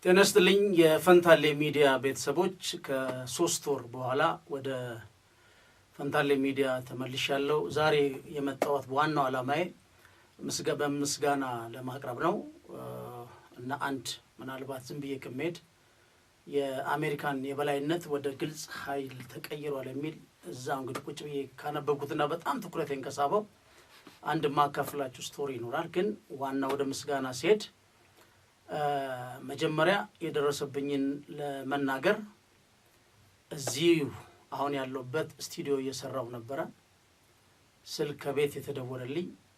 ተነስተልኝ የፈንታሌ ሚዲያ ቤተሰቦች ከ3 ወር በኋላ ወደ ፈንታሌ ሚዲያ ተመልሻለሁ። ዛሬ የመጣሁት ዋናው ዓላማዬ ምስጋና ለማቅረብ ነው እና አንድ ምናልባት ዝም ብዬ ከመሄድ የአሜሪካን የበላይነት ወደ ግልጽ ኃይል ተቀይሯል የሚል እዛው እንግዲህ ቁጭ ብዬ ካነበብኩትና በጣም ትኩረቴን ከሳበው አንድ ማካፍላችሁ ስቶሪ ይኖራል። ግን ዋናው ወደ ምስጋና ሲሄድ መጀመሪያ የደረሰብኝን ለመናገር እዚህ አሁን ያለውበት ስቱዲዮ እየሰራው ነበር። ስልክ ከቤት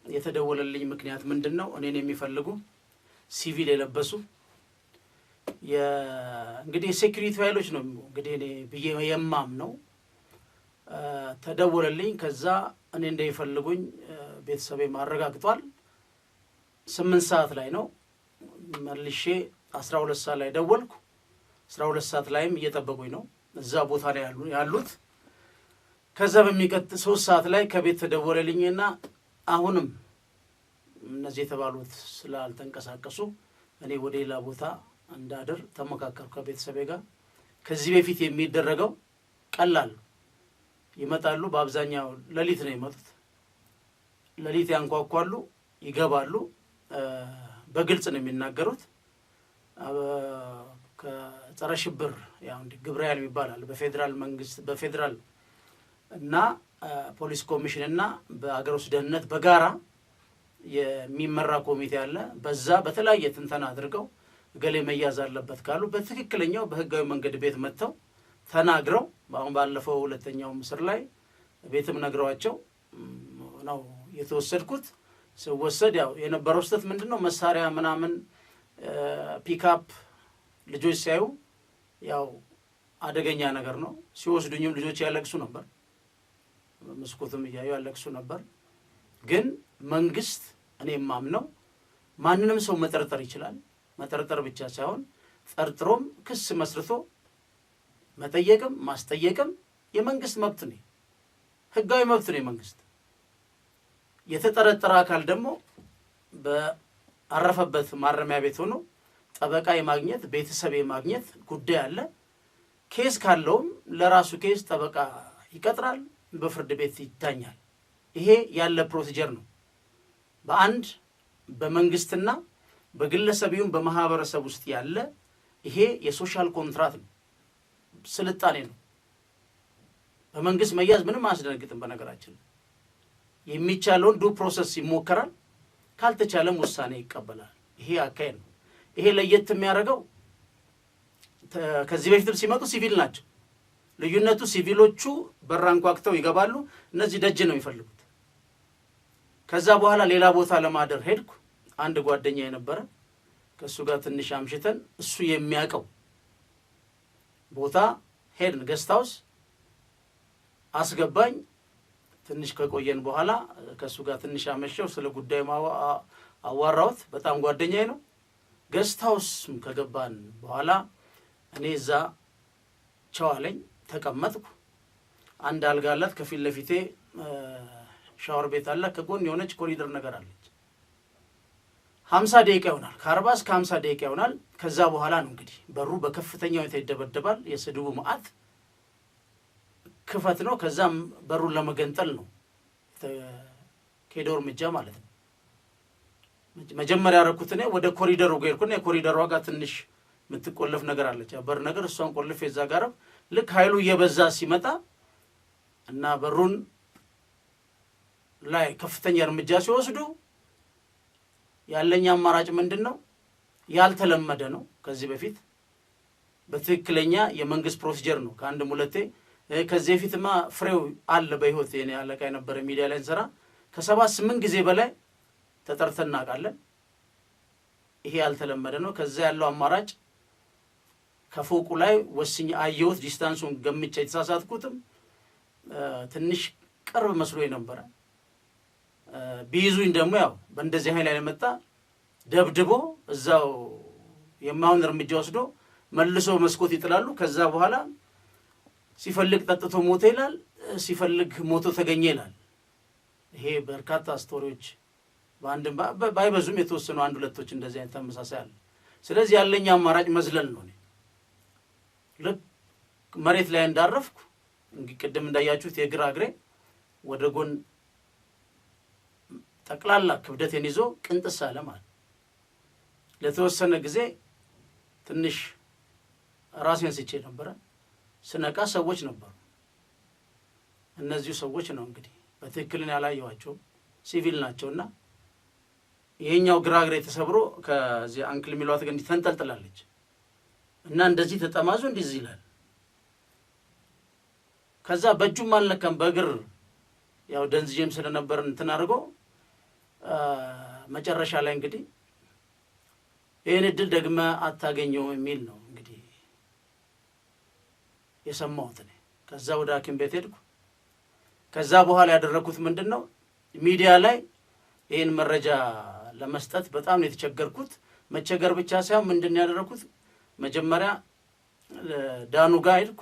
የተደወለልኝ ምክንያት ምንድነው? እኔን የሚፈልጉ ሲቪል የለበሱ እንግዲህ ሴኩሪቲ ኃይሎች ነው እንግዲህ እኔ ብዬ የማም ነው። ተደወለልኝ። ከዛ እኔ እንደሚፈልጉኝ ቤተሰቤ ማረጋግጧል። 8 ሰዓት ላይ ነው። መልሼ 12 ሰዓት ላይ ደወልኩ። 12 ሰዓት ላይም እየጠበቁኝ ነው እዛ ቦታ ላይ ያሉት። ከዛ በሚቀጥል 3 ሰዓት ላይ ከቤት ተደወለልኝና አሁንም እነዚህ የተባሉት ስላልተንቀሳቀሱ እኔ ወደ ሌላ ቦታ እንዳድር ተመካከርኩ ከቤተሰቤ ጋር። ከዚህ በፊት የሚደረገው ቀላል ይመጣሉ። በአብዛኛው ሌሊት ነው የሚመጡት። ሌሊት ያንኳኳሉ፣ ይገባሉ። በግልጽ ነው የሚናገሩት። ከጸረ ሽብር ያው እንደ ግብረያል ይባላል በፌደራል መንግስት በፌደራል እና ፖሊስ ኮሚሽን እና በአገር ውስጥ ደህንነት በጋራ የሚመራ ኮሚቴ አለ። በዛ በተለያየ ትንተና አድርገው ገሌ መያዝ አለበት ካሉ በትክክለኛው በህጋዊ መንገድ ቤት መጥተው ተናግረው አሁን ባለፈው ሁለተኛው ምስር ላይ ቤትም ነግረዋቸው ነው የተወሰድኩት። ሲወሰድ ያው የነበረው ስህተት ምንድነው? መሳሪያ ምናምን ፒክአፕ ልጆች ሲያዩ ያው አደገኛ ነገር ነው። ሲወስዱኝም ልጆች ያለቅሱ ነበር፣ መስኮትም እያዩ ያለቅሱ ነበር። ግን መንግስት እኔ ማምነው ማንንም ሰው መጠርጠር ይችላል። መጠርጠር ብቻ ሳይሆን ጠርጥሮም ክስ መስርቶ መጠየቅም ማስጠየቅም የመንግስት መብት ነው፣ ህጋዊ መብት ነው የመንግስት። የተጠረጠረ አካል ደግሞ በአረፈበት ማረሚያ ቤት ሆኖ ጠበቃ የማግኘት ቤተሰብ የማግኘት ጉዳይ አለ። ኬስ ካለውም ለራሱ ኬስ ጠበቃ ይቀጥራል፣ በፍርድ ቤት ይታኛል። ይሄ ያለ ፕሮሲጀር ነው። በአንድ በመንግስትና በግለሰብም በማህበረሰብ ውስጥ ያለ ይሄ የሶሻል ኮንትራት ነው፣ ስልጣኔ ነው። በመንግስት መያዝ ምንም አያስደነግጥም። በነገራችን የሚቻለውን ዱ ፕሮሰስ ይሞከራል፣ ካልተቻለም ውሳኔ ይቀበላል። ይሄ አካሄድ ነው። ይሄ ለየት የሚያደርገው ከዚህ በፊትም ሲመጡ ሲቪል ናቸው። ልዩነቱ ሲቪሎቹ በራንኳክተው ይገባሉ፣ እነዚህ ደጅ ነው የሚፈልጉት። ከዛ በኋላ ሌላ ቦታ ለማደር ሄድኩ። አንድ ጓደኛ የነበረ ከሱ ጋር ትንሽ አምሽተን እሱ የሚያቀው ቦታ ሄድን። ገስት ሃውስ አስገባኝ። ትንሽ ከቆየን በኋላ ከሱ ጋር ትንሽ አመሸው። ስለ ጉዳዩ አዋራሁት። በጣም ጓደኛዬ ነው። ገስት ሃውስ ከገባን በኋላ እኔ እዛ ቻዋለኝ ተቀመጥኩ። አንድ አልጋ አላት፣ ከፊት ለፊቴ ሻወር ቤት አለ፣ ከጎን የሆነች ኮሪደር ነገር አለች። 50 ደቂቃ ይሆናል፣ ከ40 እስከ 50 ደቂቃ ይሆናል። ከዛ በኋላ ነው እንግዲህ በሩ በከፍተኛ ሁኔታ ይደበደባል። የስድቡ መዓት ክፈት ነው። ከዛም በሩን ለመገንጠል ነው ከሄደው እርምጃ ማለት ነው። መጀመሪያ ያረኩት እኔ ወደ ኮሪደሩ ሄድኩና የኮሪደሯ ጋር ትንሽ የምትቆለፍ ነገር አለች፣ በር ነገር። እሷን ቆልፌ እዛ ጋር ልክ ኃይሉ እየበዛ ሲመጣ እና በሩን ላይ ከፍተኛ እርምጃ ሲወስዱ ያለኛ አማራጭ ምንድነው? ያልተለመደ ነው። ከዚህ በፊት በትክክለኛ የመንግስት ፕሮሲጀር ነው ከአንድም ሁለቴ ከዚህ በፊትማ ፍሬው አለ በህይወት የኔ አለቃ የነበረ ሚዲያ ላይ እንሰራ ከ7-8 ጊዜ በላይ ተጠርተን እናውቃለን። ይሄ ያልተለመደ ነው። ከዛ ያለው አማራጭ ከፎቁ ላይ ወስኝ አየሁት። ዲስታንሱን ገምቼ የተሳሳትኩትም ትንሽ ቅርብ መስሎ ነበር። ቢይዙኝ ደግሞ ያው በእንደዚህ ኃይል ላይ መጣ ደብድቦ እዛው የማውን እርምጃ ወስዶ መልሶ መስኮት ይጥላሉ። ከዛ በኋላ ሲፈልግ ጠጥቶ ሞተ ይላል፣ ሲፈልግ ሞቶ ተገኘ ይላል። ይሄ በርካታ ስቶሪዎች በአንድ ባይበዙም የተወሰኑ አንድ ሁለቶች እንደዚህ አይነት ተመሳሳይ አለ። ስለዚህ ያለኝ አማራጭ መዝለል ነው። ልክ መሬት ላይ እንዳረፍኩ እንግዲህ ቅድም እንዳያችሁት የግራ እግሬ ወደ ጎን ጠቅላላ ክብደቴን ይዞ ቅንጥስ አለ ማለት። ለተወሰነ ጊዜ ትንሽ ራሴን ስቼ ነበረ። ስነቃ ሰዎች ነበሩ። እነዚህ ሰዎች ነው እንግዲህ በትክክልን ያላየዋቸው ሲቪል ናቸውና ይሄኛው ግራ እግሬ ተሰብሮ ከዚህ አንክል ሚሏት ግን ተንጠልጥላለች እና እንደዚህ ተጠማዞ እንደዚህ ይላል። ከዛ በእጁም አልነካም በእግር ያው ደንዝጄም ስለነበር እንትን አድርጎ መጨረሻ ላይ እንግዲህ ይሄን እድል ደግመ አታገኘው የሚል ነው እንግዲህ የሰማሁት እኔ። ከዛ ወደ ሐኪም ቤት ሄድኩ። ከዛ በኋላ ያደረኩት ምንድነው ሚዲያ ላይ ይሄን መረጃ ለመስጠት በጣም ነው የተቸገርኩት። መቸገር ብቻ ሳይሆን ምንድነው ያደረኩት መጀመሪያ ዳኑ ጋር ሄድኩ።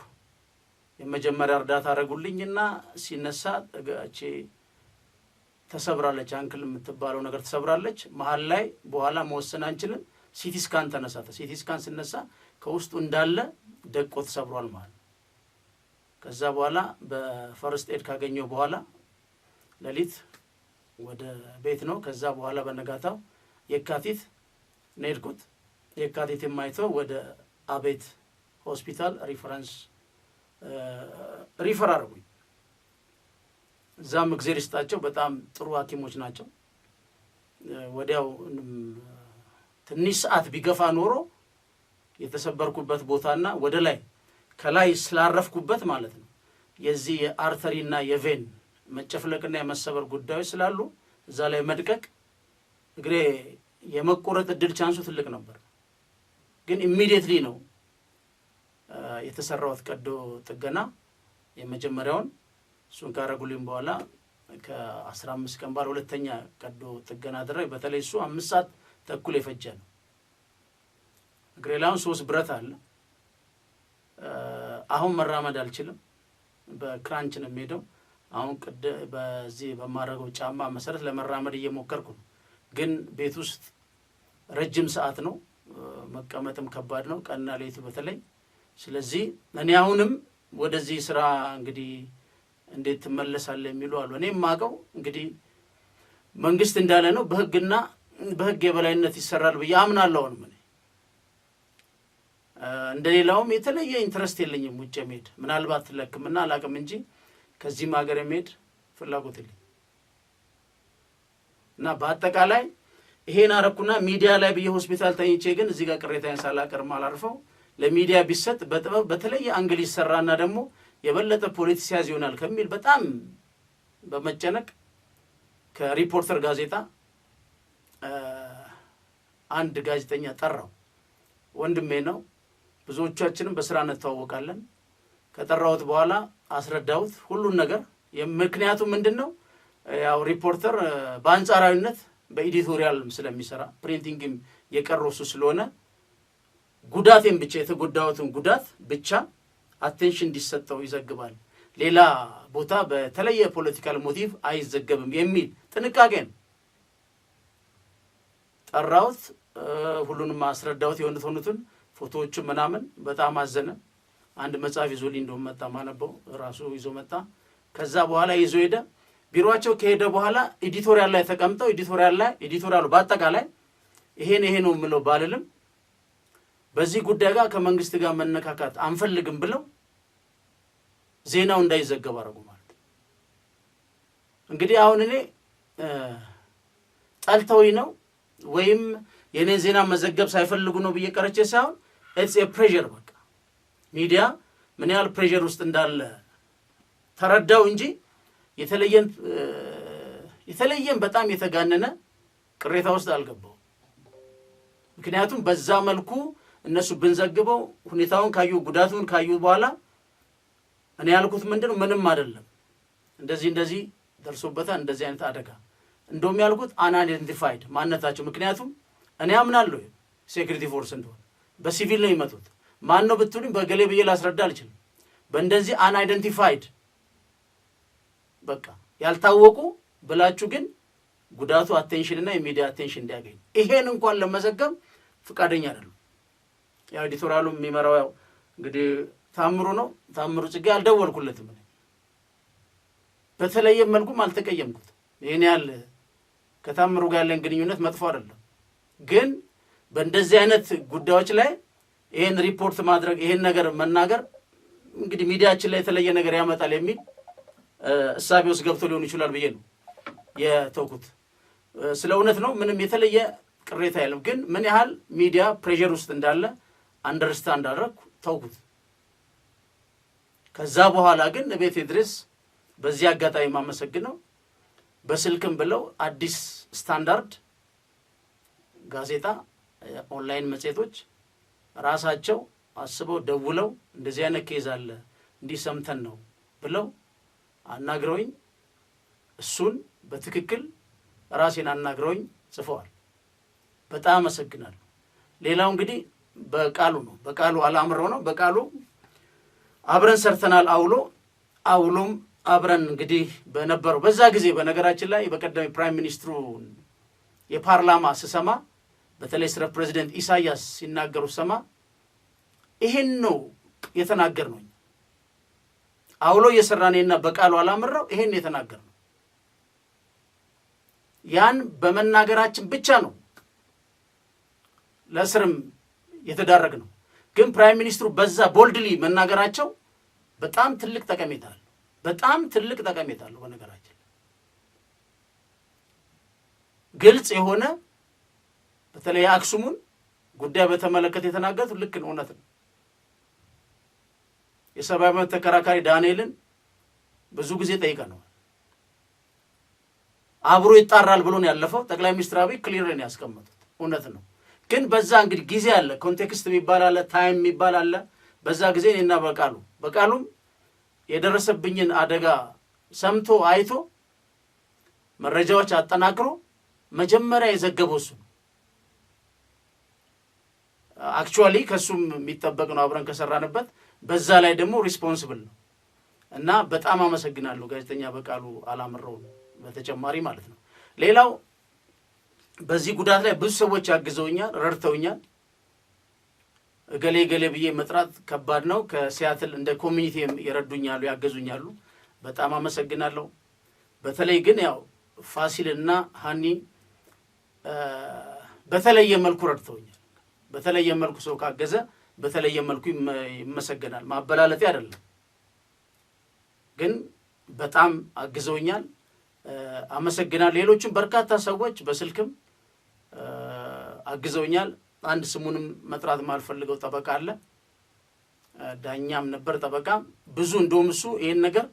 የመጀመሪያ እርዳታ አደረጉልኝና ሲነሳ እቺ ተሰብራለች፣ አንክል የምትባለው ነገር ተሰብራለች መሃል ላይ። በኋላ መወሰን አንችልም። ሲቲ ስካን ተነሳተ። ሲቲ ስካን ሲነሳ ከውስጡ እንዳለ ደቆ ተሰብሯል ማለት። ከዛ በኋላ በፈርስት ኤድ ካገኘው በኋላ ሌሊት ወደ ቤት ነው። ከዛ በኋላ በነጋታው የካቲት ነው የሄድኩት። የካቲት የማይተው ወደ አቤት ሆስፒታል ሪፈር አደረጉኝ። እዛም እግዜር ይስጣቸው በጣም ጥሩ ሐኪሞች ናቸው። ወዲያው ትንሽ ሰዓት ቢገፋ ኖሮ የተሰበርኩበት ቦታና ወደ ላይ ከላይ ስላረፍኩበት ማለት ነው የዚህ የአርተሪና የቬን መጨፍለቅና የመሰበር ጉዳዮች ስላሉ እዛ ላይ መድቀቅ እግሬ የመቆረጥ እድል ቻንሱ ትልቅ ነበር። ግን ኢሚዲየትሊ ነው የተሰራው ቀዶ ጥገና የመጀመሪያውን እሱን ካረጉልኝ በኋላ ከ15 ቀን በኋላ ሁለተኛ ቀዶ ጥገና አደረገ። በተለይ እሱ 5 ሰዓት ተኩል የፈጀ ነው። እግሬ ላይ 3 ብረት አለ። አሁን መራመድ አልችልም። በክራንች ነው የምሄደው። አሁን በዚህ በማረገው ጫማ መሰረት ለመራመድ እየሞከርኩ ነው። ግን ቤት ውስጥ ረጅም ሰዓት ነው መቀመጥም ከባድ ነው ቀንና ሌሊት በተለይ። ስለዚህ እኔ አሁንም ወደዚህ ስራ እንግዲህ እንዴት ትመለሳለህ የሚሉ አሉ። እኔ ማቀው እንግዲህ መንግስት እንዳለ ነው በህግና በህግ የበላይነት ይሰራል ብዬ አምናለሁ። እኔ እንደሌላውም የተለየ ኢንትረስት የለኝም ውጭ መሄድ። ምናልባት ለሕክምና አላቅም እንጂ ከዚህም ሀገር መሄድ ፍላጎት የለኝም። እና በአጠቃላይ ይሄን አረኩና ሚዲያ ላይ ብዬ ሆስፒታል ተኝቼ ግን እዚህ ጋር ቅሬታዬን ሳላቀርም አላርፈው ለሚዲያ ቢሰጥ በጥበብ በተለየ አንግል ይሰራና ደግሞ የበለጠ ፖለቲሲያዝ ይሆናል ከሚል በጣም በመጨነቅ ከሪፖርተር ጋዜጣ አንድ ጋዜጠኛ ጠራው። ወንድሜ ነው፣ ብዙዎቻችንም በስራ እንተዋወቃለን። ከጠራውት በኋላ አስረዳውት ሁሉን ነገር። ምክንያቱም ምንድነው ያው ሪፖርተር በአንጻራዊነት በኤዲቶሪያል ስለሚሰራ ፕሪንቲንግም የቀረው እሱ ስለሆነ ጉዳቴን ብቻ የተጎዳሁትን ጉዳት ብቻ አቴንሽን እንዲሰጠው ይዘግባል፣ ሌላ ቦታ በተለየ ፖለቲካል ሞቲቭ አይዘገብም የሚል ጥንቃቄ ነው። ጠራውት፣ ሁሉንም አስረዳውት። የሆኑትን ፎቶዎች ምናምን በጣም አዘነ። አንድ መጽሐፍ ይዞልኝ እንደውም መጣ፣ ማነበው ራሱ ይዞ መጣ። ከዛ በኋላ ይዞ ሄደ። ቢሮአቸው ከሄደ በኋላ ኤዲቶሪያል ላይ ተቀምጠው ኤዲቶሪያሉ በአጠቃላይ ይሄ ነው የምለው ባልልም በዚህ ጉዳይ ጋር ከመንግስት ጋር መነካካት አንፈልግም ብለው ዜናው እንዳይዘገብ አደረጉ ማለት ነው። እንግዲህ አሁን እኔ ጠልተውኝ ነው ወይም የኔን ዜና መዘገብ ሳይፈልጉ ነው ብዬ ቀርቼ ሳይሆን ኢትስ ኤ ፕሬዠር በቃ ሚዲያ ምን ያህል ፕሬዠር ውስጥ እንዳለ ተረዳው እንጂ የተለየን በጣም የተጋነነ ቅሬታ ውስጥ አልገባው። ምክንያቱም በዛ መልኩ እነሱ ብንዘግበው ሁኔታውን ካዩ ጉዳቱን ካዩ በኋላ እኔ ያልኩት ምንድነው ምንም አይደለም እንደዚህ ደርሶበታል እንደዚህ አይነት አደጋ እንደውም ያልኩት አንአይደንቲፋይድ ማንነታቸው ምክንያቱም እኔ አምናለሁ ሴኩሪቲ ፎርስ እንደሆነ በሲቪል ነው የሚመጡት ማን ነው ብትሉኝ በገሌ ብዬ ላስረዳ አልችልም። በእንደዚህ አንአይደንቲፋይድ በቃ ያልታወቁ ብላችሁ ግን ጉዳቱ አቴንሽን እና የሚዲያ አቴንሽን እንዲያገኝ ይሄን እንኳን ለመዘገብ ፍቃደኛ አይደሉም። ያው ኤዲቶሪያሉ የሚመራው ያው እንግዲህ ታምሩ ነው። ታምሩ ጽጌ አልደወልኩለትም በተለየ መልኩም አልተቀየምኩት። ይሄን ያለ ከታምሩ ጋር ያለን ግንኙነት መጥፎ አይደለም፣ ግን በእንደዚህ አይነት ጉዳዮች ላይ ይሄን ሪፖርት ማድረግ ይሄን ነገር መናገር እንግዲህ ሚዲያችን ላይ የተለየ ነገር ያመጣል የሚል እሳቤ ውስጥ ገብቶ ሊሆን ይችላል ብዬ ነው የተውኩት። ስለ እውነት ነው ምንም የተለየ ቅሬታ የለም፣ ግን ምን ያህል ሚዲያ ፕሬዠር ውስጥ እንዳለ አንደርስታንድ አደረኩ ተውኩት። ከዛ በኋላ ግን ቤቴ ድረስ በዚህ አጋጣሚ ማመሰግነው በስልክም ብለው አዲስ ስታንዳርድ ጋዜጣ ኦንላይን መጽሔቶች ራሳቸው አስበው ደውለው እንደዚህ አይነት ኬዝ አለ እንዲህ ሰምተን ነው ብለው አናግረውኝ እሱን በትክክል ራሴን አናግረውኝ ጽፈዋል። በጣም አመሰግናለሁ። ሌላው እንግዲህ በቃሉ ነው በቃሉ አላምረው ነው በቃሉ አብረን ሰርተናል። አውሎም አብረን እንግዲህ በነበረው በዛ ጊዜ በነገራችን ላይ በቀደም ፕራይም ሚኒስትሩ የፓርላማ ስሰማ በተለይ ስለ ፕሬዚደንት ኢሳያስ ሲናገሩ ሰማ ይሄን ነው የተናገር ነው። አውሎ የሰራኔና በቃሉ አላምረው ይሄን የተናገር ነው። ያን በመናገራችን ብቻ ነው ለስርም የተዳረግ ነው። ግን ፕራይም ሚኒስትሩ በዛ ቦልድሊ መናገራቸው በጣም ትልቅ ጠቀሜታ አለው። በጣም ትልቅ ጠቀሜታ አለው። በነገራችን ግልጽ የሆነ በተለይ አክሱሙን ጉዳይ በተመለከተ የተናገሩት ልክ ነው፣ እውነት ነው። የሰብአዊ መብት ተከራካሪ ዳንኤልን ብዙ ጊዜ ጠይቀነዋል። አብሮ ይጣራል ብሎ ነው ያለፈው። ጠቅላይ ሚኒስትር አብይ ክሊር ነው ያስቀመጡት፣ እውነት ነው። ግን በዛ እንግዲህ ጊዜ አለ፣ ኮንቴክስት የሚባል አለ፣ ታይም የሚባል አለ። በዛ ጊዜ እኔና በቃሉም የደረሰብኝን አደጋ ሰምቶ አይቶ መረጃዎች አጠናክሮ መጀመሪያ የዘገበው እሱ ነው። አክቹዋሊ ከሱም የሚጠበቅ ነው አብረን ከሰራንበት። በዛ ላይ ደግሞ ሪስፖንሲብል ነው እና በጣም አመሰግናለሁ ጋዜጠኛ በቃሉ አላምረው በተጨማሪ ማለት ነው። ሌላው በዚህ ጉዳት ላይ ብዙ ሰዎች ያግዘውኛል፣ ረድተውኛል። ገሌ ብዬ መጥራት ከባድ ነው። ከሲያትል እንደ ኮሚኒቲ ይረዱኛሉ፣ ያገዙኛሉ። በጣም አመሰግናለሁ። በተለይ ግን ያው ፋሲልና ሃኒ በተለየ መልኩ ረድተውኛል። በተለየ መልኩ ሰው ካገዘ በተለየ መልኩ ይመሰገናል። ማበላለጤ አይደለም፣ ግን በጣም አግዘውኛል። አመሰግናለሁ። ሌሎችም በርካታ ሰዎች በስልክም አግዘውኛል። አንድ ስሙንም መጥራት ማልፈልገው ጠበቃ አለ፣ ዳኛም ነበር ጠበቃም ብዙ እንደውም እሱ ይሄን ነገር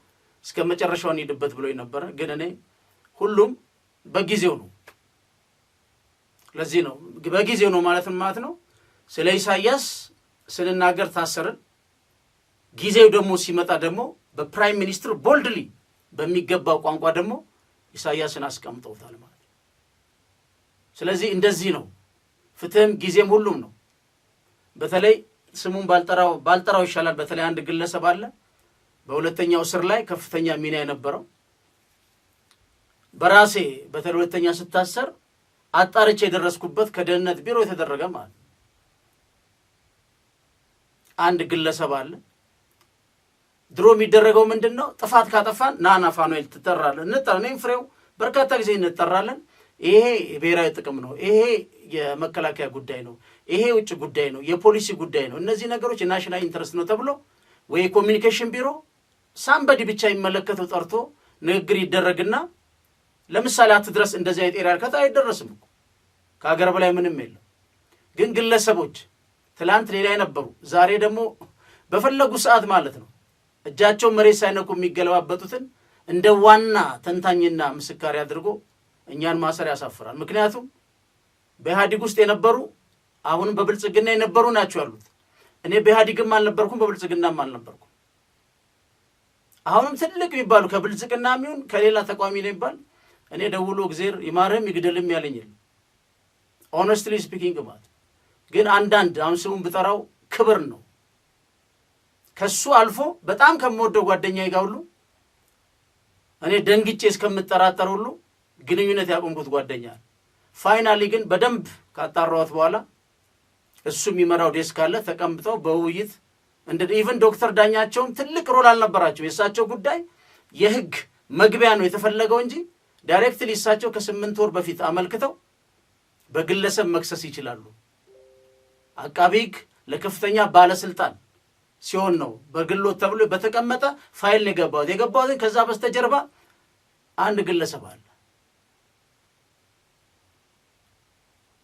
እስከ መጨረሻው እንሂድበት ብሎኝ ነበር። ግን እኔ ሁሉም በጊዜው ነው። ለዚህ ነው በጊዜው ነው ማለት ነው። ስለ ኢሳያስ ስንናገር ታሰርን። ጊዜው ደግሞ ሲመጣ ደግሞ በፕራይም ሚኒስትር ቦልድሊ በሚገባው ቋንቋ ደግሞ ኢሳያስን አስቀምጠውታል ማለት ነው። ስለዚህ እንደዚህ ነው። ፍትህም ጊዜም ሁሉም ነው። በተለይ ስሙን ባልጠራው ይሻላል። በተለይ አንድ ግለሰብ አለ በሁለተኛው ስር ላይ ከፍተኛ ሚና የነበረው በራሴ በተለይ ሁለተኛ ስታሰር አጣርቼ የደረስኩበት ከደህንነት ቢሮ የተደረገ ማለት አንድ ግለሰብ አለ። ድሮ የሚደረገው ምንድነው? ጥፋት ካጠፋን ናና ፋኑኤል ትጠራለህ። እኔም ፍሬው በርካታ ጊዜ እንጠራለን። ይሄ የብሔራዊ ጥቅም ነው፣ ይሄ የመከላከያ ጉዳይ ነው፣ ይሄ ውጭ ጉዳይ ነው፣ የፖሊሲ ጉዳይ ነው፣ እነዚህ ነገሮች የናሽናል ኢንተረስት ነው ተብሎ ወይ ኮሚኒኬሽን ቢሮ ሳምበዲ ብቻ ይመለከተው ጠርቶ ንግግር ይደረግና ለምሳሌ አትድረስ እንደዚህ አይነት ኤሪያ ከታ አይደረስም እኮ ከሀገር በላይ ምንም የለም። ግን ግለሰቦች ትላንት ሌላ የነበሩ ዛሬ ደግሞ በፈለጉ ሰዓት ማለት ነው እጃቸው መሬት ሳይነኩ የሚገለባበጡትን እንደ ዋና ተንታኝና ምስካሪ አድርጎ እኛን ማሰር ያሳፍራል። ምክንያቱም በኢህአዴግ ውስጥ የነበሩ አሁንም በብልጽግና የነበሩ ናቸው ያሉት። እኔ በኢህአዴግም አልነበርኩም በብልጽግናም አልነበርኩም። አሁንም ትልቅ የሚባሉ ከብልጽግና የሚሆን ከሌላ ተቋሚ ነው ይባል እኔ ደውሎ እግዜር ይማርህም ይግደልም ያለኝ የለም። ኦነስትሊ ስፒኪንግ ማለት ግን አንዳንድ አሁን ስሙን ብጠራው ክብር ነው ከሱ አልፎ በጣም ከምወደው ጓደኛዬ ጋር ሁሉ እኔ ደንግጬ እስከምጠራጠር ሁሉ ግንኙነት ያቆምኩት ጓደኛ ፋይናሊ ግን በደንብ ካጣራሁት በኋላ እሱ የሚመራው ዴስክ አለ ተቀምጠው በውይይት እንደ ኢቭን ዶክተር ዳኛቸውም ትልቅ ሮል አልነበራቸው። የእሳቸው ጉዳይ የህግ መግቢያ ነው የተፈለገው እንጂ ዳይሬክትሊ እሳቸው ከ8 ወር በፊት አመልክተው በግለሰብ መክሰስ ይችላሉ። አቃቤ ህግ ለከፍተኛ ባለስልጣን ሲሆን ነው በግሎት ተብሎ በተቀመጠ ፋይል ነው የገባው ግን ከዛ በስተጀርባ አንድ ግለሰብ አለ።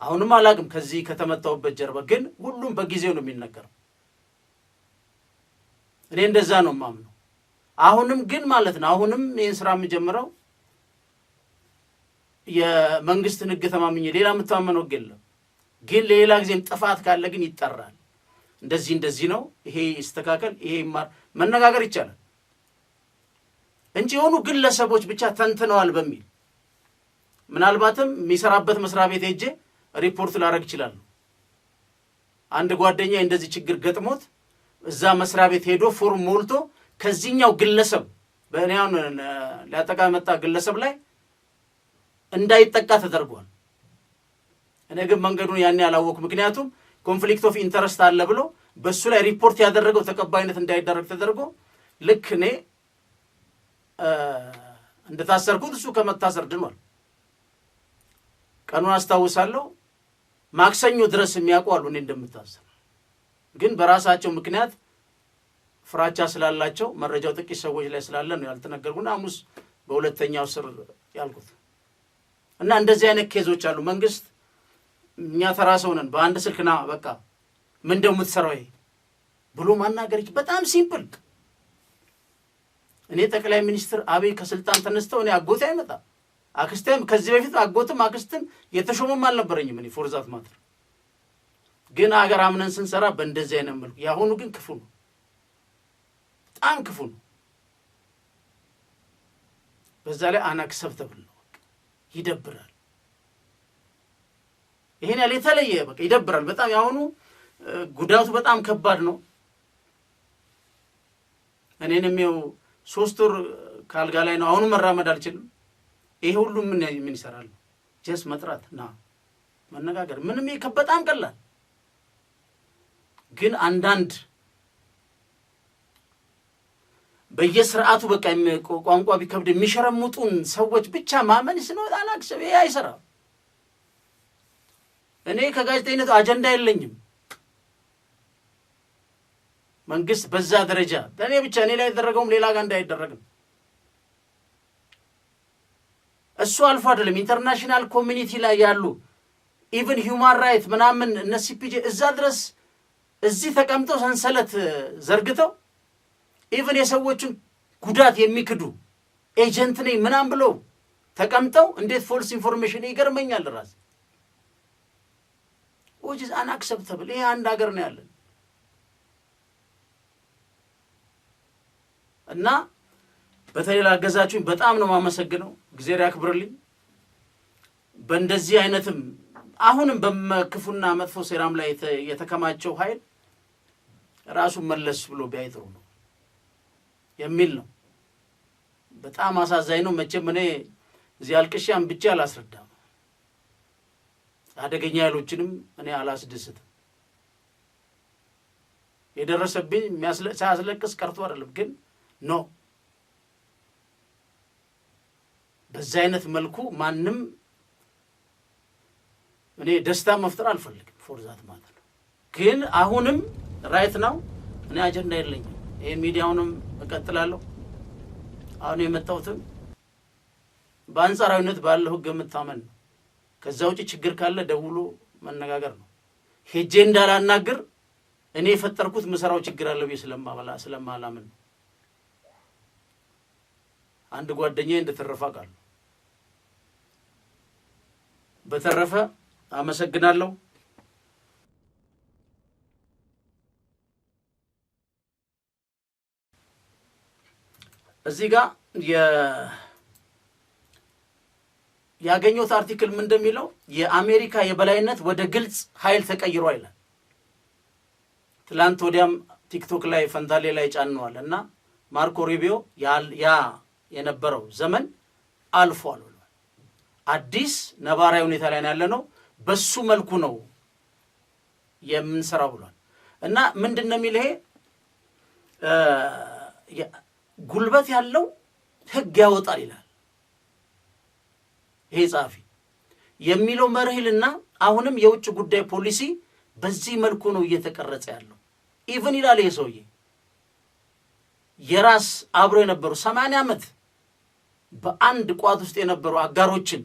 አሁንም አላቅም ከዚህ ከተመታውበት ጀርባ ግን ሁሉም በጊዜው ነው የሚነገረው። እኔ እንደዛ ነው ማምነው። አሁንም ግን ማለት ነው አሁንም ይህን ስራ የምጀምረው የመንግስትን ህግ ተማምኜ ሌላ የምተማመነው የለም። ግን ሌላ ጊዜም ጥፋት ካለ ግን ይጠራል። እንደዚህ ነው ይሄ ይስተካከል ይሄ ይማር መነጋገር ይቻላል እንጂ የሆኑ ግለሰቦች ብቻ ተንትነዋል በሚል ምናልባትም የሚሰራበት መስሪያ ቤት ሄጄ ሪፖርት ላደርግ ይችላል። አንድ ጓደኛ እንደዚህ ችግር ገጥሞት እዛ መስሪያ ቤት ሄዶ ፎርም ሞልቶ ከዚህኛው ግለሰብ በእኔው ሊያጠቃ መጣ ግለሰብ ላይ እንዳይጠቃ ተደርጓል። እኔ ግን መንገዱን ያኔ ያላወቅኩ ምክንያቱም ኮንፍሊክት ኦፍ ኢንተረስት አለ ብሎ በሱ ላይ ሪፖርት ያደረገው ተቀባይነት እንዳይደረግ ተደርጎ ልክ እኔ እንደታሰርኩት እሱ ከመታሰር ድኗል። ቀኑን አስታውሳለሁ። ማክሰኞ ድረስ የሚያውቁ አሉ እኔ እንደምታሰር ግን በራሳቸው ምክንያት ፍራቻ ስላላቸው መረጃው ጥቂት ሰዎች ላይ ስላለ ነው ያልተነገርኩና ሐሙስ በሁለተኛው ስር ያልኩት እና እንደዚህ አይነት ኬዞች አሉ። መንግስት እኛ ተራሰው ነን በአንድ ስልክና በቃ ምን እንደምትሰራው ብሎ ማናገር በጣም ሲምፕል። እኔ ጠቅላይ ሚኒስትር አብይ ከስልጣን ተነስተው እኔ አጎቴ አይመጣ አክስቴም ከዚህ በፊት አጎትም አክስትም የተሾመም አልነበረኝም እኔ ፎርዛት ማተር ግን አገር አምነን ስንሰራ በእንደዚህ አይነት መልኩ ያሁኑ ግን ክፉ ነው፣ በጣም ክፉ ነው። በዛ ላይ አናክሰፕተብል ነው፣ ይደብራል። ይሄን ያለ የተለየ በቃ ይደብራል በጣም ያሁኑ ጉዳቱ በጣም ከባድ ነው። እኔንም ይኸው 3 ወር ካልጋ ላይ ነው አሁን መራመድ አልችልም። ይሄ ሁሉ ምን ይሰራል? ጀስ መጥራት ና መነጋገር ምንም በጣም ቀላል። ግን አንዳንድ በየስርዓቱ በቃ ቋንቋ ቢከብድ የሚሸረሙጡን ሰዎች ብቻ ማመን ስኖት አላክሰብ ይሄ አይሰራም። እኔ ከጋዜጠኝነቱ አጀንዳ የለኝም። መንግስት በዛ ደረጃ ለኔ ብቻ እኔ ላይ ያደረገውም ሌላ ጋር እንዳይደረግም እሱ አልፎ አይደለም ኢንተርናሽናል ኮሚኒቲ ላይ ያሉ ኢቭን ሂውማን ራይት ምናምን እነ ሲፒጄ እዛ ድረስ እዚህ ተቀምጠው ሰንሰለት ዘርግተው ኢቭን የሰዎችን ጉዳት የሚክዱ ኤጀንት ነኝ ምናምን ብለው ተቀምጠው እንዴት ፎልስ ኢንፎርሜሽን ይገርመኛል። ራስ which is unacceptable። ይሄ አንድ ሀገር ነው ያለን እና በተለይ ላገዛችሁኝ በጣም ነው ማመሰግነው። እግዚአብሔር ያክብርልኝ። በእንደዚህ አይነትም አሁንም በመክፉና መጥፎ ሴራም ላይ የተከማቸው ኃይል ራሱን መለስ ብሎ ቢያይጥሩ ነው የሚል ነው። በጣም አሳዛኝ ነው። መቼም እኔ እዚህ አልቅሻም ብቻ አላስረዳም። አደገኛ ያሎችንም እኔ አላስደስትም። የደረሰብኝ ሳያስለቅስ ቀርቶ አይደለም ግን ነው በዛ አይነት መልኩ ማንም እኔ ደስታ መፍጠር አልፈልግም ፎርዛት ማለት ነው። ግን አሁንም ራይት ነው እኔ አጀንዳ የለኝም። ይሄ ሚዲያውንም እቀጥላለሁ። አሁን የመጣሁት በአንጻራዊነት ባለው ህግ የምታመን ነው። ከዛ ውጪ ችግር ካለ ደውሎ መነጋገር ነው። ሄጄ እንዳላናግር እኔ የፈጠርኩት ምሰራው ችግር አለ ብዬ ስለማላምን ነው። አንድ ጓደኛዬ እንደተረፈ ቃል። በተረፈ አመሰግናለሁ። እዚህ ጋር ያገኘሁት አርቲክል ምን እንደሚለው የአሜሪካ የበላይነት ወደ ግልጽ ኃይል ተቀይሯል ይላል። ትላንት ወዲያም ቲክቶክ ላይ ፈንታሌ ላይ ጫነዋል እና ማርኮ ሩቢዮ ያ የነበረው ዘመን አልፏል ብሏል። አዲስ ነባራዊ ሁኔታ ላይ ያለነው በሱ መልኩ ነው የምንሰራው ብሏል። እና ምንድነው የሚል ይሄ ጉልበት ያለው ህግ ያወጣል ይላል። ይሄ ጻፊ የሚለው መርህልና አሁንም የውጭ ጉዳይ ፖሊሲ በዚህ መልኩ ነው እየተቀረጸ ያለው። ኢቭን ይላል ይሄ ሰውዬ የራስ አብሮ የነበሩ 80 ዓመት በአንድ ቋት ውስጥ የነበሩ አጋሮችን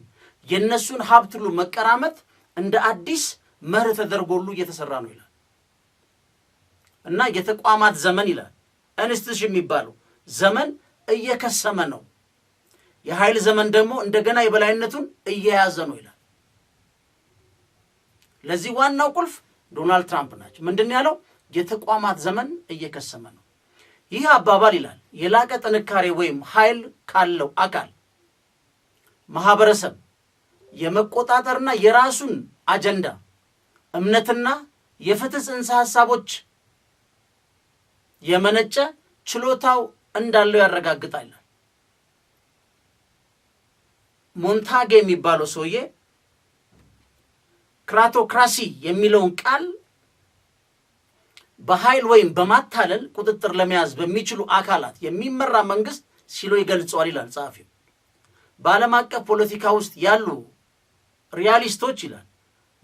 የነሱን ሀብት ሁሉ መቀራመት እንደ አዲስ መርህ ተደርጎሉ እየተሰራ ነው ይላል። እና የተቋማት ዘመን ይላል ኢንስቲትዩሽን የሚባለው ዘመን እየከሰመ ነው። የኃይል ዘመን ደግሞ እንደገና የበላይነቱን እየያዘ ነው ይላል። ለዚህ ዋናው ቁልፍ ዶናልድ ትራምፕ ናቸው። ምንድነው ያለው? የተቋማት ዘመን እየከሰመ ነው። ይህ አባባል ይላል የላቀ ጥንካሬ ወይም ኃይል ካለው አካል ማህበረሰብ የመቆጣጠርና የራሱን አጀንዳ እምነትና የፍትህ ጽንሰ ሐሳቦች የመነጨ ችሎታው እንዳለው ያረጋግጣል። ሞንታጌ የሚባለው ሰውዬ ክራቶክራሲ የሚለውን ቃል በኃይል ወይም በማታለል ቁጥጥር ለመያዝ በሚችሉ አካላት የሚመራ መንግስት ሲሎ ይገልጸዋል ይላል ጸሐፊው። በዓለም አቀፍ ፖለቲካ ውስጥ ያሉ ሪያሊስቶች ይላል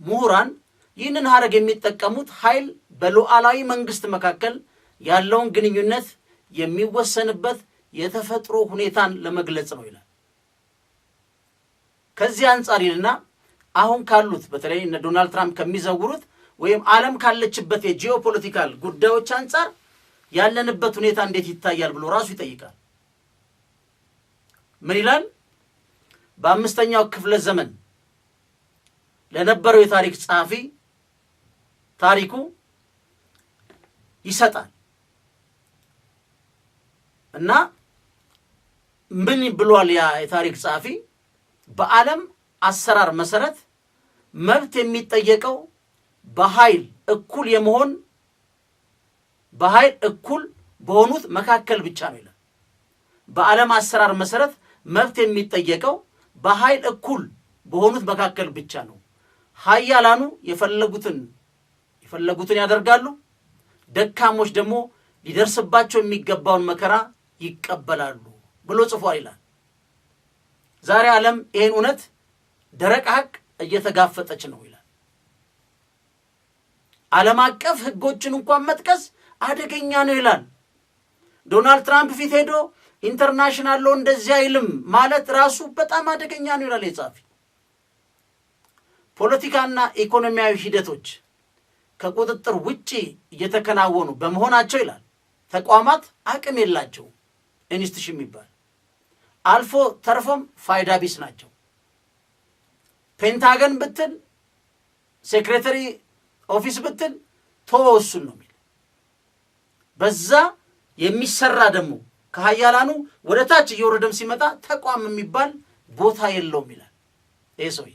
ምሁራን ይህንን ሀረግ የሚጠቀሙት ኃይል በሉዓላዊ መንግስት መካከል ያለውን ግንኙነት የሚወሰንበት የተፈጥሮ ሁኔታን ለመግለጽ ነው ይላል። ከዚህ አንጻር ይልና አሁን ካሉት በተለይ እነ ዶናልድ ትራምፕ ከሚዘውሩት ወይም ዓለም ካለችበት የጂኦፖለቲካል ጉዳዮች አንጻር ያለንበት ሁኔታ እንዴት ይታያል ብሎ ራሱ ይጠይቃል። ምን ይላል? በአምስተኛው ክፍለ ዘመን ለነበረው የታሪክ ጸሐፊ ታሪኩ ይሰጣል እና ምን ብሏል? ያ የታሪክ ጸሐፊ በዓለም አሰራር መሰረት መብት የሚጠየቀው በኃይል እኩል በሆኑት መካከል ብቻ ነው ይላል። በዓለም አሰራር መሰረት መብት የሚጠየቀው በኃይል እኩል በሆኑት መካከል ብቻ ነው። ኃያላኑ የፈለጉትን ያደርጋሉ፣ ደካሞች ደግሞ ሊደርስባቸው የሚገባውን መከራ ይቀበላሉ ብሎ ጽፏል ይላል። ዛሬ ዓለም ይህን እውነት ደረቅ ሀቅ እየተጋፈጠች ነው ይላል። ዓለም አቀፍ ህጎችን እንኳን መጥቀስ አደገኛ ነው ይላል። ዶናልድ ትራምፕ ፊት ሄዶ ኢንተርናሽናል ሎ እንደዚህ አይልም ማለት ራሱ በጣም አደገኛ ነው ይላል የጻፊ። ፖለቲካና ኢኮኖሚያዊ ሂደቶች ከቁጥጥር ውጪ እየተከናወኑ በመሆናቸው ይላል ተቋማት አቅም የላቸው ኢንስቲትዩሽን የሚባል አልፎ ተርፎም ፋይዳ ቢስ ናቸው። ፔንታገን ብትል ሴክሬታሪ ኦፊስ ብትል ተወሱን ነው የሚል በዛ የሚሰራ ደግሞ ከሀያላኑ ወደ ታች እየወረደም ሲመጣ ተቋም የሚባል ቦታ የለውም ይላል ይሄ ሰውዬ።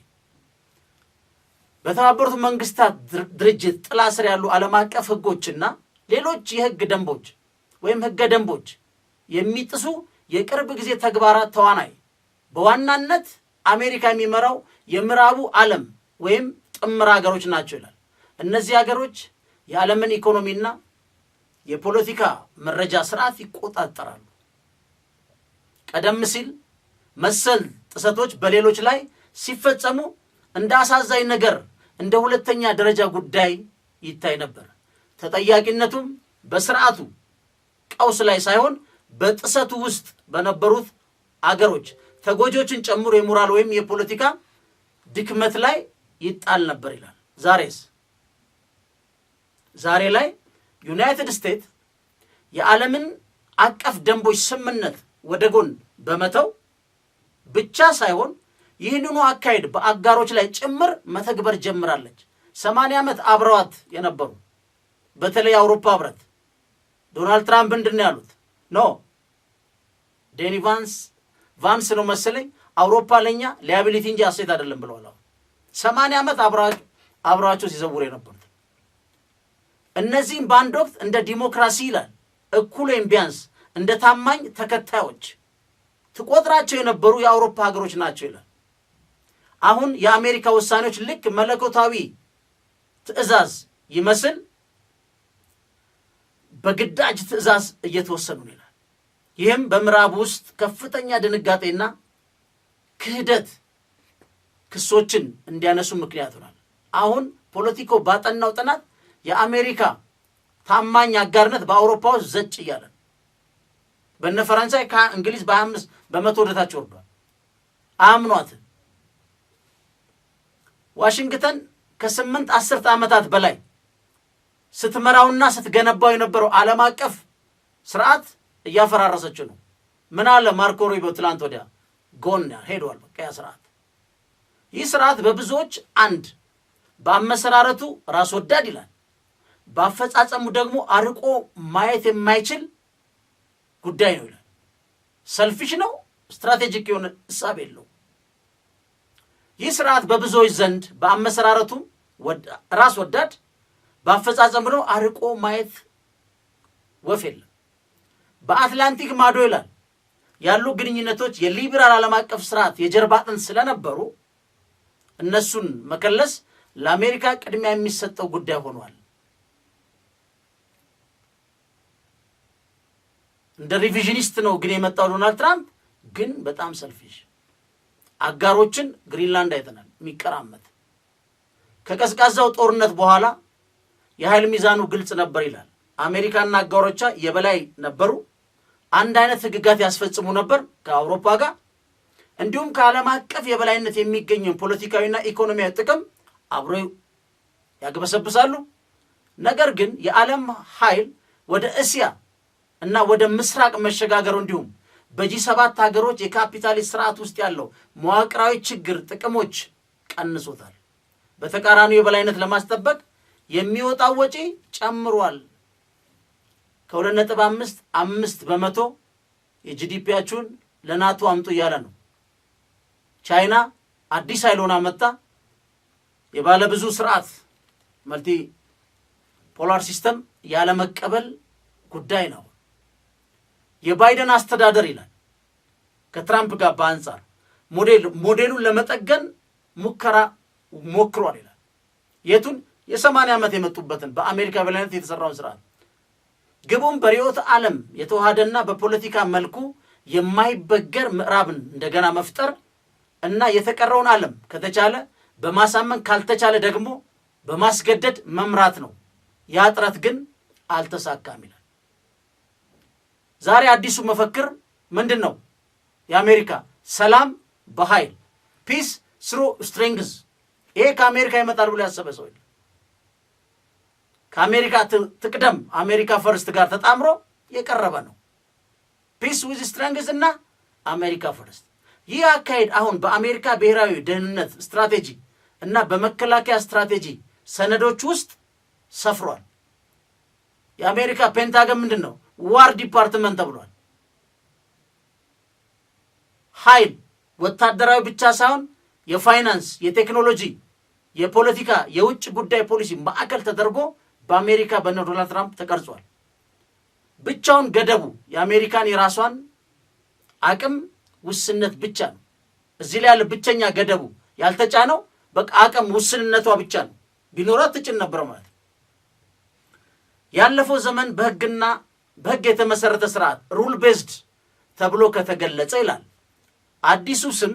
በተባበሩት መንግስታት ድርጅት ጥላ ስር ያሉ ዓለም አቀፍ ህጎችና ሌሎች የህግ ደንቦች ወይም ህገ ደንቦች የሚጥሱ የቅርብ ጊዜ ተግባራት ተዋናይ በዋናነት አሜሪካ የሚመራው የምዕራቡ ዓለም ወይም ጥምር ሀገሮች ናቸው ይላል። እነዚህ ሀገሮች የዓለምን ኢኮኖሚና የፖለቲካ መረጃ ስርዓት ይቆጣጠራሉ። ቀደም ሲል መሰል ጥሰቶች በሌሎች ላይ ሲፈጸሙ እንደ አሳዛኝ ነገር እንደ ሁለተኛ ደረጃ ጉዳይ ይታይ ነበር። ተጠያቂነቱም በስርዓቱ ቀውስ ላይ ሳይሆን በጥሰቱ ውስጥ በነበሩት አገሮች ተጎጆችን ጨምሮ የሞራል ወይም የፖለቲካ ድክመት ላይ ይጣል ነበር ይላል። ዛሬ ላይ ዩናይትድ ስቴትስ የዓለምን አቀፍ ደንቦች ስምምነት ወደ ጎን በመተው ብቻ ሳይሆን ይህንኑ አካሄድ በአጋሮች ላይ ጭምር መተግበር ጀምራለች። 80 ዓመት አብረዋት የነበሩ በተለይ አውሮፓ ህብረት ዶናልድ ትራምፕ ምንድን ነው ያሉት? ኖ ዴኒ ቫንስ ነው መሰለኝ አውሮፓ ለኛ ሊያቢሊቲ እንጂ አሴት አይደለም ብለዋል። 80 ዓመት አብረዋቸው ሲዘውሩ የነበሩት እነዚህም በአንድ ወቅት እንደ ዲሞክራሲ ይላል እኩል ወይም ቢያንስ እንደ ታማኝ ተከታዮች ትቆጥራቸው የነበሩ የአውሮፓ ሀገሮች ናቸው ይላል። አሁን የአሜሪካ ውሳኔዎች ልክ መለኮታዊ ትዕዛዝ ይመስል በግዳጅ ትዕዛዝ እየተወሰኑ ነው ይላል። ይህም በምዕራብ ውስጥ ከፍተኛ ድንጋጤና ክህደት ክሶችን እንዲያነሱ ምክንያት ሆኗል። አሁን ፖለቲኮ ባጠናው ጥናት የአሜሪካ ታማኝ አጋርነት በአውሮፓ ውስጥ ዘጭ እያለ በእነ ፈረንሳይ ከእንግሊዝ በ5 በመቶ ወደታች ወርዷል። አምኗት ዋሽንግተን ከ8 ዓመታት በላይ ስትመራውና ስትገነባው የነበረው ዓለም አቀፍ ስርዓት እያፈራረሰችው ነው። ምን አለ ማርኮ ሩቢዮ ትላንት ወዲያ ጎን ሄዷል። በቃ ያ ስርዓት ይህ ስርዓት በብዙዎች አንድ በአመሰራረቱ ራስ ወዳድ ይላል፣ በአፈጻጸሙ ደግሞ አርቆ ማየት የማይችል ጉዳይ ነው ይላል። ሰልፊሽ ነው፣ ስትራቴጂክ የሆነ እሳቤ የለው። ይህ ስርዓት በብዙዎች ዘንድ በአመሰራረቱ ራስ ወዳድ፣ በአፈጻጸሙ ነው አርቆ ማየት ወፍ የለም። በአትላንቲክ ማዶ ይላል ያሉ ግንኙነቶች የሊበራል ዓለም አቀፍ ስርዓት የጀርባ አጥንት ስለነበሩ እነሱን መከለስ ለአሜሪካ ቅድሚያ የሚሰጠው ጉዳይ ሆኗል። እንደ ሪቪዥኒስት ነው ግን የመጣው ዶናልድ ትራምፕ ግን በጣም ሰልፊሽ አጋሮችን ግሪንላንድ አይተናል የሚቀራመት ከቀዝቃዛው ጦርነት በኋላ የኃይል ሚዛኑ ግልጽ ነበር ይላል። አሜሪካና አጋሮቿ የበላይ ነበሩ። አንድ አይነት ህግጋት ያስፈጽሙ ነበር ከአውሮፓ ጋር። እንዲሁም ከዓለም አቀፍ የበላይነት የሚገኘው ፖለቲካዊና ኢኮኖሚያዊ ጥቅም አብሮ ያግበሰብሳሉ። ነገር ግን የዓለም ኃይል ወደ እስያ እና ወደ ምስራቅ መሸጋገሩ እንዲሁም በጂ7 ሀገሮች የካፒታሊስት ስርዓት ውስጥ ያለው መዋቅራዊ ችግር ጥቅሞች ቀንሶታል። በተቃራኒው የበላይነት ለማስጠበቅ የሚወጣው ወጪ ጨምሯል። ከ2.5 በመቶ የጂዲፒያችሁን ለናቶ አምጡ እያለ ነው። ቻይና አዲስ ኃይሎና መጣ። የባለ ብዙ ስርዓት መልቲ ፖላር ሲስተም ያለ መቀበል ጉዳይ ነው። የባይደን አስተዳደር ይላል ከትራምፕ ጋር በአንጻር ሞዴሉን ለመጠገን ሙከራ ሞክሯል ይላል። የቱን የ80 ዓመት የመጡበትን በአሜሪካ በላይነት የተሰራውን ስርዓት ግቡም በርዕዮተ ዓለም የተዋሃደና በፖለቲካ መልኩ የማይበገር ምዕራብን እንደገና መፍጠር እና የተቀረውን ዓለም ከተቻለ በማሳመን ካልተቻለ ደግሞ በማስገደድ መምራት ነው። ያ ጥረት ግን አልተሳካም ይላል። ዛሬ አዲሱ መፈክር ምንድን ነው? የአሜሪካ ሰላም በኃይል ፒስ ስሩ ስትሪንግዝ። ይሄ ከአሜሪካ ይመጣል ብሎ ያሰበ ሰው የለም። ከአሜሪካ ትቅደም አሜሪካ ፈርስት ጋር ተጣምሮ የቀረበ ነው። ፒስ ዊዝ ስትሪንግዝ እና አሜሪካ ፈርስት። ይህ አካሄድ አሁን በአሜሪካ ብሔራዊ ደህንነት ስትራቴጂ እና በመከላከያ ስትራቴጂ ሰነዶች ውስጥ ሰፍሯል። የአሜሪካ ፔንታገን ምንድን ነው? ዋር ዲፓርትመንት ተብሏል። ኃይል ወታደራዊ ብቻ ሳይሆን የፋይናንስ፣ የቴክኖሎጂ፣ የፖለቲካ፣ የውጭ ጉዳይ ፖሊሲ ማዕከል ተደርጎ በአሜሪካ በነ ዶናልድ ትራምፕ ተቀርጿል። ብቻውን ገደቡ የአሜሪካን የራሷን አቅም ውስንነት ብቻ ነው። እዚህ ላይ ያለ ብቸኛ ገደቡ ያልተጫነው በቃ አቅም ውስንነቷ ብቻ ነው። ቢኖራት ትጭን ነበር ማለት። ያለፈው ዘመን በህግ የተመሰረተ ስርዓት ሩል ቤዝድ ተብሎ ከተገለጸ ይላል አዲሱ ስም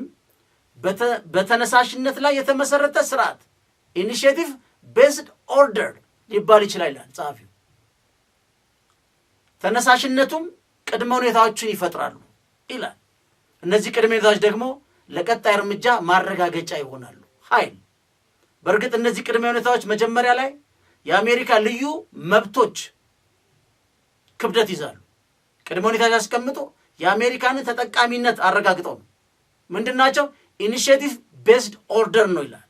በተነሳሽነት ላይ የተመሰረተ ስርዓት ኢኒሺዬቲቭ ቤዝድ ኦርደር ሊባል ይችላል ይላል ጸሐፊው። ተነሳሽነቱም ቅድመ ሁኔታዎችን ይፈጥራሉ ይላል። እነዚህ ቅድመ ሁኔታዎች ደግሞ ለቀጣይ እርምጃ ማረጋገጫ ይሆናሉ። ኃይል በእርግጥ እነዚህ ቅድመ ሁኔታዎች መጀመሪያ ላይ የአሜሪካ ልዩ መብቶች ክብደት ይዛሉ። ቅድመ ሁኔታ ያስቀምጡ የአሜሪካንን ተጠቃሚነት አረጋግጠው ነው። ምንድናቸው? ኢኒሺዬቲቭ ቤዝድ ኦርደር ነው ይላል።